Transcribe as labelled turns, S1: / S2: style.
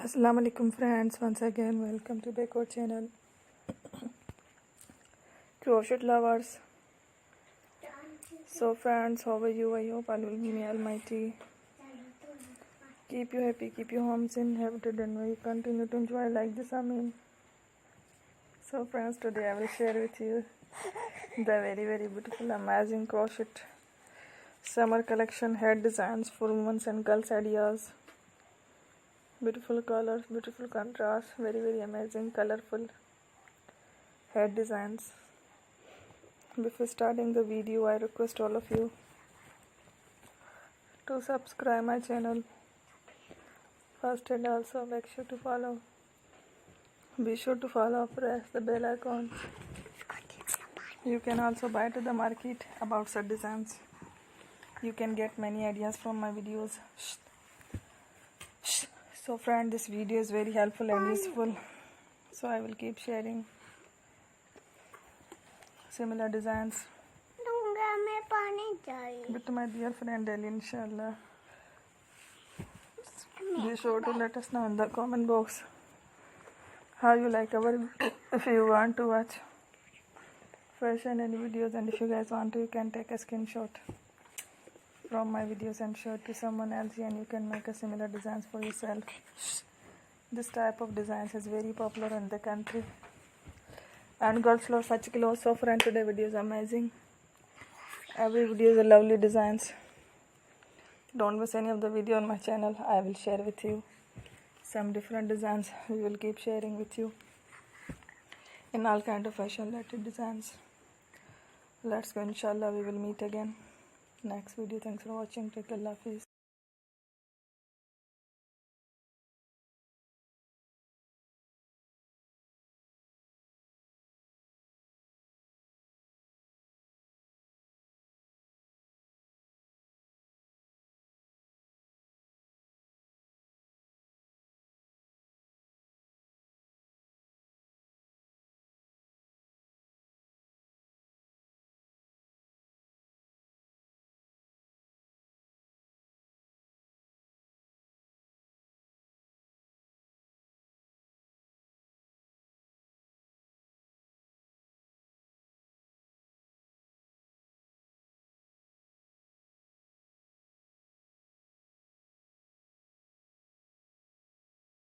S1: Assalamu alaikum friends, once again welcome to Decor channel. Crochet lovers. So friends, how are you? I hope Allah will be almighty. Keep you happy, keep you homes in habited and we continue to enjoy like this, Amin. So friends, today I will share with you the very beautiful amazing crochet summer collection head designs for women's and girls ideas. Beautiful colors, beautiful contrast, very amazing colorful head designs. Before starting the video, I request all of you to subscribe my channel first and also make sure to follow. Be sure to follow, press the bell icon. You can also buy to the market about such designs. You can get many ideas from my videos. So friend, this video is very helpful and useful. So I will keep sharing similar designs with my dear friend Ellie, inshallah. Be sure to let us know in the comment box how you like our video. If you want to watch fashion and videos, and if you guys want to, you can take a screenshot from my videos and show it to someone else, and you can make a similar designs for yourself. This type of designs is very popular in the country and girls love such clothes. So friend, today video is amazing. Every video is a lovely designs. Don't miss any of the video on my channel. I will share with you some different designs. We will keep sharing with you in all kind of fashion related designs. Let's go, inshallah. We will meet again next video. Thanks for watching. Take care. Allah Hafiz.